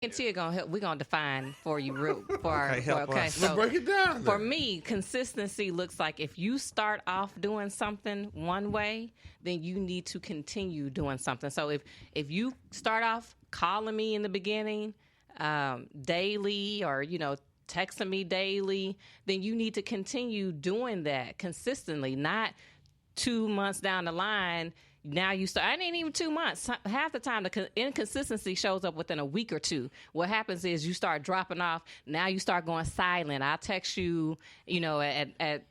And Tia gonna help. We're gonna define for you, Okay, help us. So break it down. for then. me, consistency looks like if you start off doing something one way, then you need to continue doing something. So if you start off calling me in the beginning, daily, or texting me daily, then you need to continue doing that consistently, not 2 months down the line. Now you start, I ain't even 2 months. Half the time, the inconsistency shows up within a week or two. What happens is you start dropping off. Now you start going silent. I'll text you, at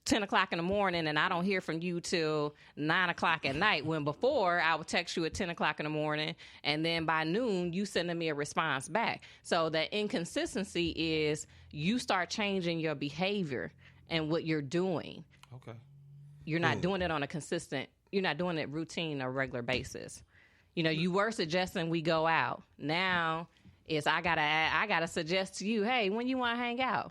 10 o'clock in the morning, and I don't hear from you till 9 o'clock at night. When before, I would text you at 10 o'clock in the morning, and then by noon, you sending me a response back. So that inconsistency is you start changing your behavior and what you're doing. Okay. You're not doing it on a consistent, you're not doing it routine or regular basis. You were suggesting we go out. Now it's I gotta suggest to you, hey, when you want to hang out?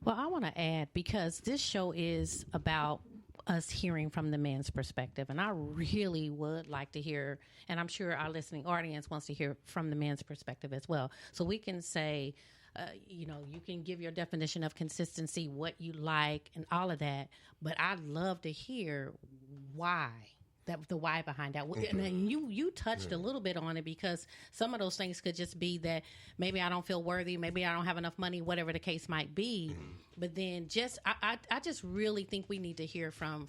Well, I want to add, because this show is about us hearing from the man's perspective, and I really would like to hear, and I'm sure our listening audience wants to hear from the man's perspective as well. So we can say, you can give your definition of consistency, what you like, and all of that. But I'd love to hear why, the why behind that. And you touched a little bit on it, because some of those things could just be that maybe I don't feel worthy, maybe I don't have enough money, whatever the case might be. But then I just really think we need to hear from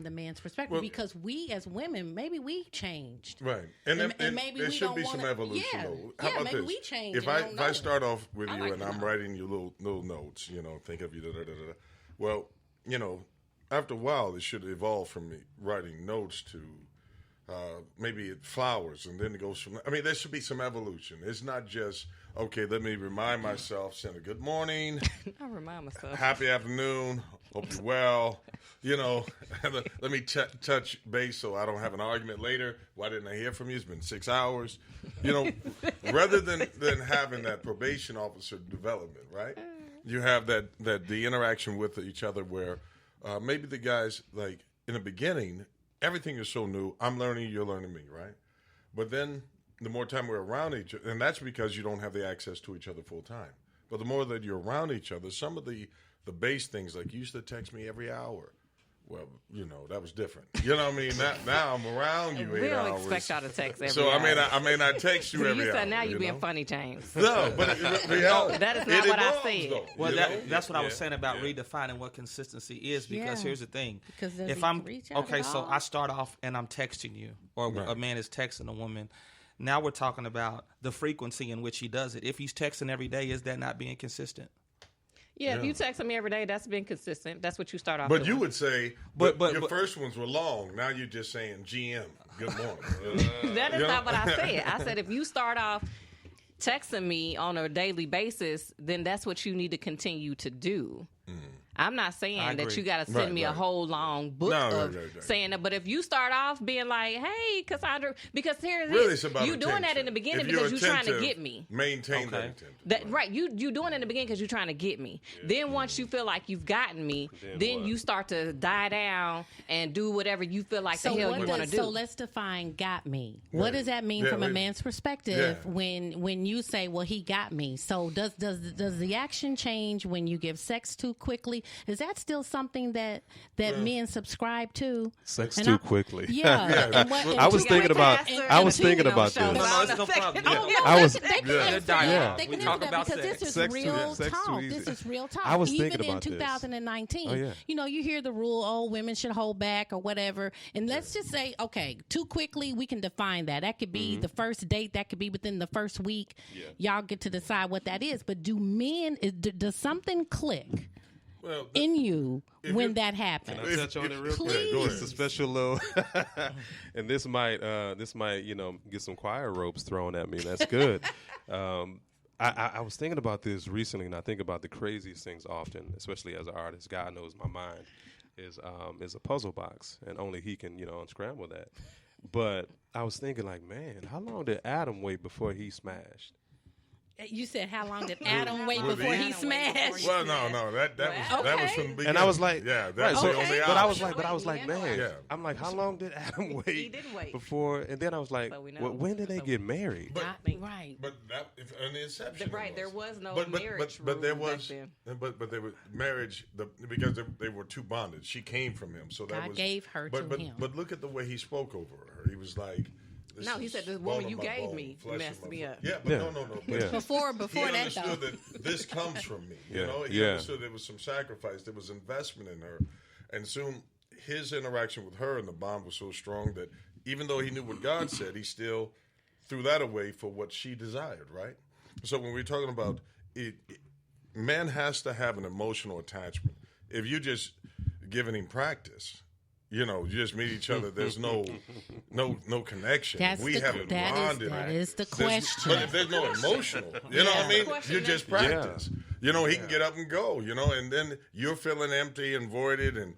the man's perspective, because we as women, maybe we changed. Right. And maybe there we should don't be some wanna- evolution, yeah, though. How yeah, about maybe this? we change If and don't I know. start off with I you like and to I'm know. writing you little notes, think of you, well, after a while, it should evolve from me writing notes to maybe flowers, and then it goes from. I mean, there should be some evolution. It's not just okay. Let me remind myself, send a good morning, I remind myself. happy afternoon, hope you're well. Let me touch base so I don't have an argument later. Why didn't I hear from you? It's been 6 hours. Rather than having that probation officer development, right? You have that the interaction with each other where maybe the guys, like in the beginning, everything is so new. I'm learning, you're learning me, right? But then the more time we're around each other, and that's because you don't have the access to each other full time. But the more that you're around each other, some of the base things, like you used to text me every hour. Well, that was different. You know what I mean? Now I'm around you 8 We don't hours. expect y'all to text every So hour. I may not text you So every you hour. said now you're being know? funny, James. No, but reality. That is not it what I evolves, said. though, Well, you know? that's what I was saying about redefining what consistency is, because Yeah. here's the thing. Because does if he I'm reach out okay, at so all? I start off and I'm texting you, or Right. a man is texting a woman. Now we're talking about the frequency in which he does it. If he's texting every day, is that not being consistent? Yeah, if you text me every day, that's been consistent. That's what you start off But doing. you would say, But- your first ones were long. Now you're just saying GM. Good morning. That is not what I said. I said if you start off texting me on a daily basis, then that's what you need to continue to do. I'm not I saying that agree. you got to send Right, me a right. whole long book No, of right. saying that. But if you start off being like, "Hey, Cassandra," because here it Really, is, it's about you doing that attention. in the beginning If because you're trying to attentive, get me. Maintain that Okay. attention. That right, you doing it in the beginning because you're trying to get me. Then once you feel like you've gotten me, then what? you start to die down and do whatever you feel like the hell you want to do. So let's define "got me." What Right. does that mean Yeah, from a wait. man's perspective Yeah. when you say, "Well, he got me"? So does the action change when you give sex too quickly? Is that still something that men subscribe to? Sex And too I- quickly. Yeah. I was thinking about. I was thinking about show. this. No, it's no problem. Oh, Yeah. no, I was- they can Yeah. answer Yeah. that. They We can talk answer that about because sex. this is Sex too- real sex too talk. easy. This is real talk. I was Even thinking in about this. 2019, Oh, yeah. you hear the rule, "Oh, women should hold back" or whatever. And let's just say, okay, too quickly, we can define that. That could be the first date. That could be within the first week. Y'all get to decide what that is. But does something click Well, in you when you- that happens? Can I touch on it real quick? Please. Go It's ahead. a special little, and this might get some choir ropes thrown at me. That's good. I was thinking about this recently, and I think about the craziest things often, especially as an artist. God knows my mind is a puzzle box, and only He can unscramble that. But I was thinking, like, man, how long did Adam wait before he smashed? You said how long did Adam wait With before Eve? he smashed? Well, no, that was from the beginning. And I was like, yeah, right, that's so, the only but I option. was like, man, Yeah. I'm like, how long did Adam wait? He didn't wait. Before, and then I was like, So we know. well, when did they get married? But- Right. But that, if an inception, Right, it there was no but marriage there rule back was, then. but there was marriage because they were two bonded. She came from him, so that God was gave her but, to him. But look at the way he spoke over her. He was like, this No, he is said, "The bone woman of you my gave bone, me flesh of messed my me flesh." up. Yeah, but Yeah. no. But Yeah. Before he that, though. understood that this comes from me. You Yeah. know, he Yeah. understood there was some sacrifice, there was investment in her, and soon his interaction with her and the bond was so strong that even though he knew what God said, he still threw that away for what she desired. Right. So when we're talking about it, man has to have an emotional attachment. If you just giving him practice, you just meet each other. There's no connection. That's we the- haven't that is- bonded. that is the There's- question. But if there's no emotional, you know what I mean? Question You is- just practice. He can get up and go. And then you're feeling empty and voided, and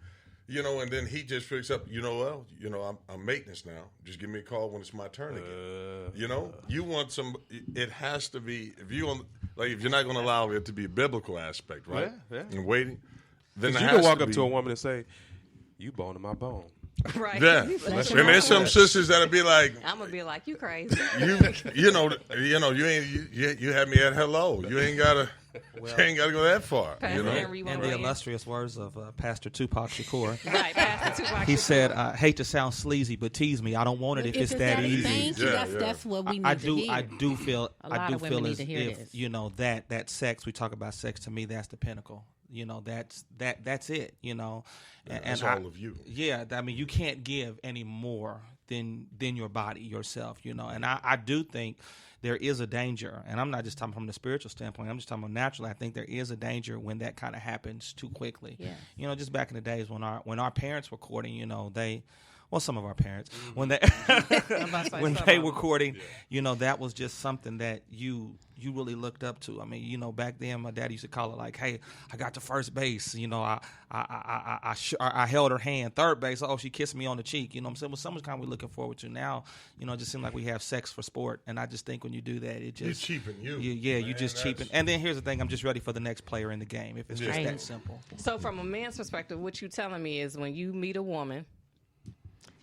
and then he just picks up. I'm maintenance now. Just give me a call when it's my turn again. You want some. It has to be if you're not going to allow it to be a biblical aspect, right? Yeah. And waiting. Then Because it you can has walk to up be- to a woman and say, "You bone in my bone." Right. Yeah, and there's some sisters that'll be like, I'm gonna be like, you crazy. you had me at hello. You ain't gotta go that far. Pastor Henry In won't the read. illustrious words of Pastor Tupac Shakur, Right, Pastor Tupac. he said, "I hate to sound sleazy, but tease me. I don't want it if it's that easy." Thank you. Yeah, That's what we need I to do. hear. I do feel. A lot I do of women feel need as to hear if this. that sex. We talk about sex. To me, that's the pinnacle. That's it. That's I- all of you. Yeah, I mean, you can't give any more than your body yourself. And I do think there is a danger, and I'm not just talking from the spiritual standpoint. I'm just talking about naturally. I think there is a danger when that kind of happens too quickly. Yeah. Just back in the days when our parents were courting, some of our parents, when they when they were courting, that was just something that you really looked up to. I mean, back then my dad used to call it like, "Hey, I got to first base." I held her hand. Third base, oh, she kissed me on the cheek. I'm saying? Well, so much kind we're looking forward to now. It just seems like we have sex for sport, and I just think when you do that, it just You cheapen you. you just cheapen. And then here's the thing: I'm just ready for the next player in the game. If it's just Right. that simple. So from a man's perspective, what you telling me is when you meet a woman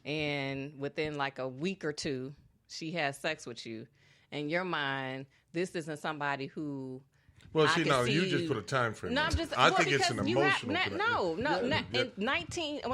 and within like a week or two, she has sex with you, in your mind, this isn't somebody who Well, I see, can now see you just you- put a time frame. No, on I'm it. just. I well, think it's an because you have- emotional.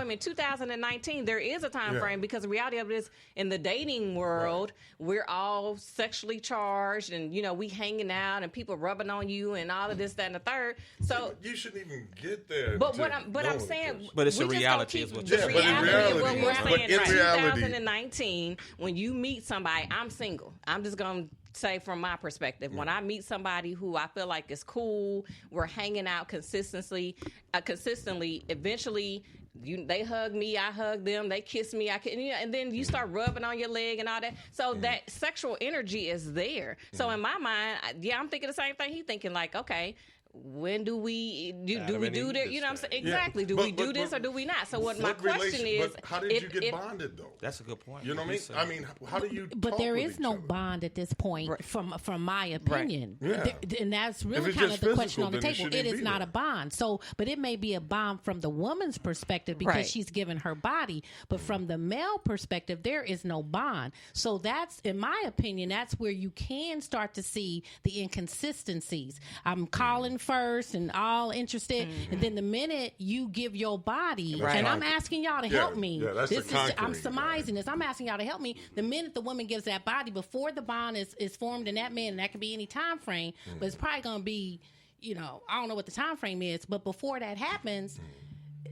in 2019, there is a time Yeah. frame because the reality of it is in the dating world, we're all sexually charged, and we hanging out and people rubbing on you and all of this, that, and the third. So, you shouldn't even get there. but to what I'm knowing saying, the person. But it's we a just don't reality keep is what the you're saying. Yeah, but in reality of reality- what we're but saying in right. reality- 2019, when you meet somebody, I'm single. I'm just gonna say from my perspective, when I meet somebody who I feel like is cool, we're hanging out consistently. Eventually, they hug me, I hug them, they kiss me, and then you start rubbing on your leg and all that. So that sexual energy is there. So in my mind, I'm thinking the same thing. He's thinking like, okay, when do we do Adam we and do Eve this? You know what I'm saying? decided. Exactly. Do But- we do but- this but or do we not? So what my What question is, but how did you get bonded though? That's a good point. You know what I mean? How do you? But talk there with is each no other? bond at this point, from my opinion. Yeah. And that's really it's kind just of the question physical, on the then it table. shouldn't It is be not there. a bond. So, but it may be a bond from the woman's perspective because Right. she's given her body. But from the male perspective, there is no bond. So that's, in my opinion, that's where you can start to see the inconsistencies. I'm calling first and all interested, and then the minute you give your body, Right. and I'm asking y'all to help me. Yeah, that's the I'm conquering, surmising this. I'm asking y'all to help me. The minute the woman gives that body, before the bond is formed in that man, and that can be any time frame, but it's probably going to be, I don't know what the time frame is, but before that happens,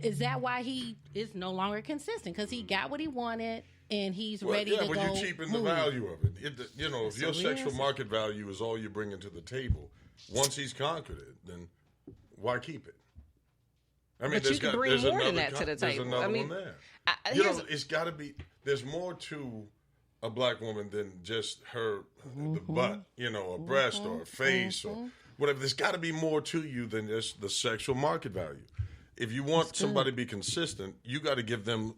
is that why he is no longer consistent? Because he got what he wanted and he's ready to but go. you cheapen the move. value of it. If your sexual market value is all you're bringing to the table, once he's conquered it, then why keep it? I mean, But you can bring there's more than another that to the there's table. another I mean, one there. here's- It's got to be. There's more to a black woman than just her, the butt, a breast or a face or whatever. There's got to be more to you than just the sexual market value. If you want somebody to be consistent, you got to give them.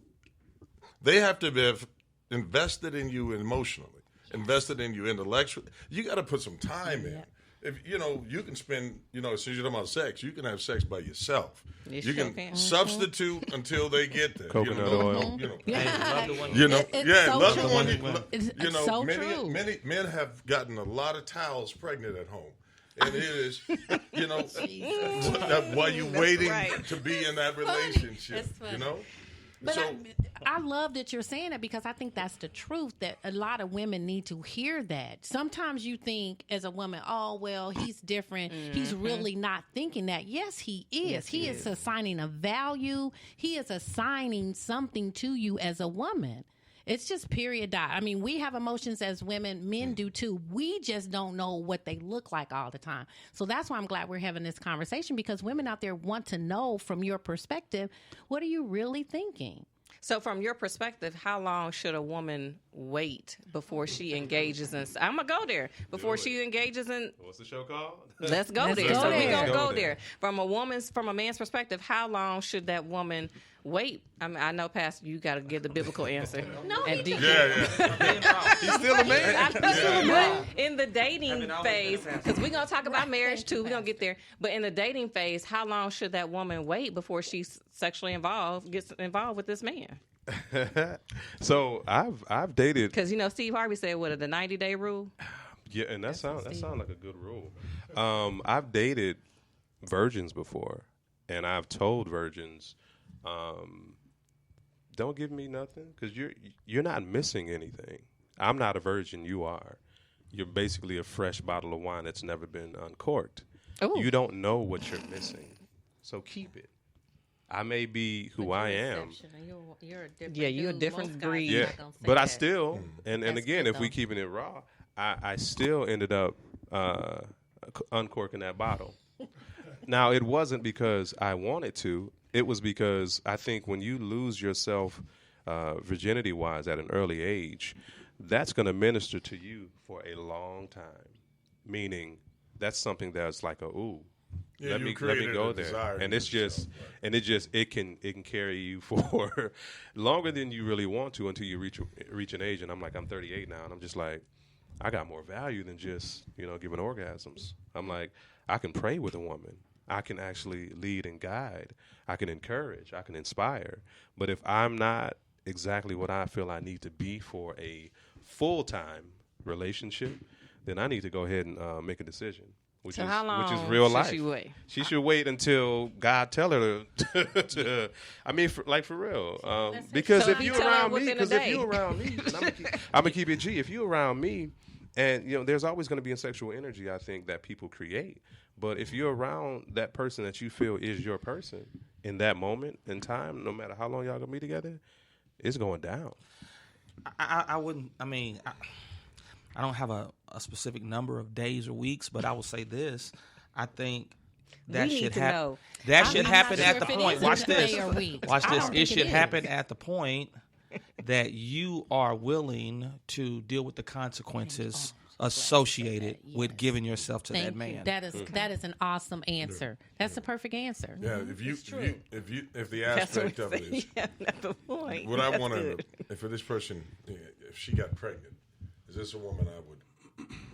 They have to be invested in you emotionally, invested in you intellectually. You got to put some time in. if you can spend, as soon as you're talking about sex, you can have sex by yourself. You You sure can can. substitute until they get there. Coconut oil. It's so love true. the one you It's so true. many men have gotten a lot of towels pregnant at home. And it is, while you're waiting right. to be in that relationship, It's funny. But So, I love that you're saying it because I think that's the truth, that a lot of women need to hear that. Sometimes you think as a woman, oh, well, he's different. He's really not thinking that. Yes, he is. He is assigning a value. He is assigning something to you as a woman. It's just period. Dot. I mean, we have emotions as women. Men do too. We just don't know what they look like all the time. So that's why I'm glad we're having this conversation, because women out there want to know from your perspective, what are you really thinking? So, from your perspective, how long should a woman wait before she engages in? I'm gonna go there before she engages in. What's the show called? Let's go Let's there. go So there. we gonna Let's go go there. there. From a man's perspective, how long should that woman wait? I mean, I know, Pastor, you got to give the biblical answer. No, and he Deacon. He's still a man. I know, but in the dating phase, because we're going to talk about marriage too, we're going to get there. But in the dating phase, how long should that woman wait before she's sexually gets involved with this man? So I've dated. Because, Steve Harvey said, what, the 90-day rule? Yeah, and that sounds like a good rule. I've dated virgins before, and I've told virgins, don't give me nothing, because you're not missing anything. I'm not a virgin. You are. You're basically a fresh bottle of wine that's never been uncorked. Ooh. You don't know what you're missing, so keep it. I may be who I am. You're a different Yeah, you're a dude. different Most guys breed. are Yeah, not gonna say but I that. still, and That's again, good, if we though. keeping it raw, I still ended up uncorking that bottle. Now, it wasn't because I wanted to. It was because I think when you lose yourself virginity-wise at an early age, that's going to minister to you for a long time. Meaning, that's something that's like Yeah, let you me created go a there, desire and in it's just, yourself, right. and it can carry you for longer than you really want to until you reach an age. And I'm 38 now, and I'm just like, I got more value than just giving orgasms. I'm like, I can pray with a woman. I can actually lead and guide. I can encourage. I can inspire. But if I'm not exactly what I feel I need to be for a full-time relationship, then I need to go ahead and make a decision. Which So is how long which is real should life. she wait? She should wait until God tell her to I mean, for real. Because So if he you tell her around me, within a because if day. you around me, and I'm gonna keep it G. If you around me, and there's always going to be a sexual energy, I think, that people create. But if you're around that person that you feel is your person in that moment in time, no matter how long y'all gonna be together, it's going down. I wouldn't. I mean, I don't have a specific number of days or weeks, but I will say this: I think that We need should to happen. know. That I'm should not happen sure at if the it point. is Watch a this. day or week. Watch I this. don't It think should it happen is. at the point that you are willing to deal with the consequences associated with giving yourself to that Thank man. you. That is an awesome answer. That's the perfect answer. Yeah, if the aspect of it is, Yeah, that's the point. what I That's want to, good. if for this person, if she got pregnant, is this a woman I would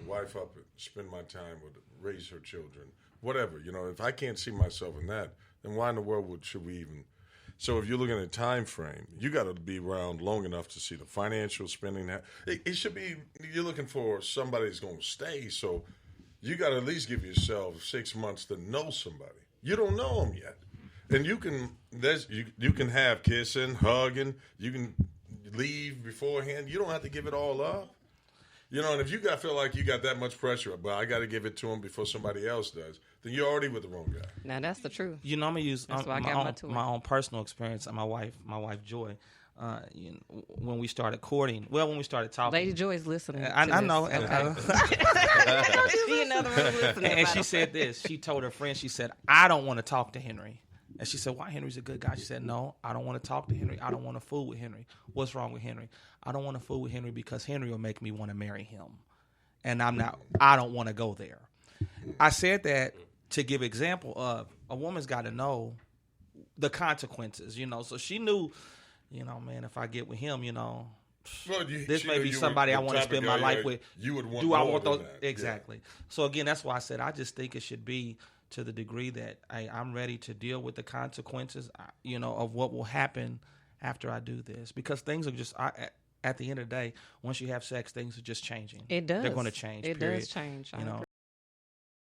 wife up, spend my time with, raise her children, whatever. If I can't see myself in that, then why in the world should we even? So if you're looking at a time frame, you got to be around long enough to see the financial spending. It should be, you're looking for somebody that's going to stay. So you got to at least give yourself 6 months to know somebody. You don't know them yet. And you can have kissing, hugging, you can leave beforehand. You don't have to give it all up. And if you feel like you got that much pressure, but I got to give it to him before somebody else does, then you're already with the wrong guy. Now, that's the truth. I'm gonna use That's why I my, got my own, toy. my own personal experience. And my wife Joy, when we started courting, when we started talking, Lady Joy's listening. I know. She in the other room listening. And she said this. She told her friend, she said, I don't want to talk to Henry. And she said, why? Henry's a good guy. She said, no, I don't want to talk to Henry. I don't want to fool with Henry. What's wrong with Henry? I don't want to fool with Henry because Henry will make me want to marry him. And I don't want to go there. I said that to give example of a woman's got to know the consequences, So she knew, man, if I get with him, Well, this may be somebody I want to spend my life with. You would want. Do I want more those? than that. Exactly. So again, that's why I said I just think it should be to the degree that I'm ready to deal with the consequences, of what will happen after I do this, because things are just. At the end of the day, once you have sex, things are just changing. It does. They're going to change. It period. does change. You know.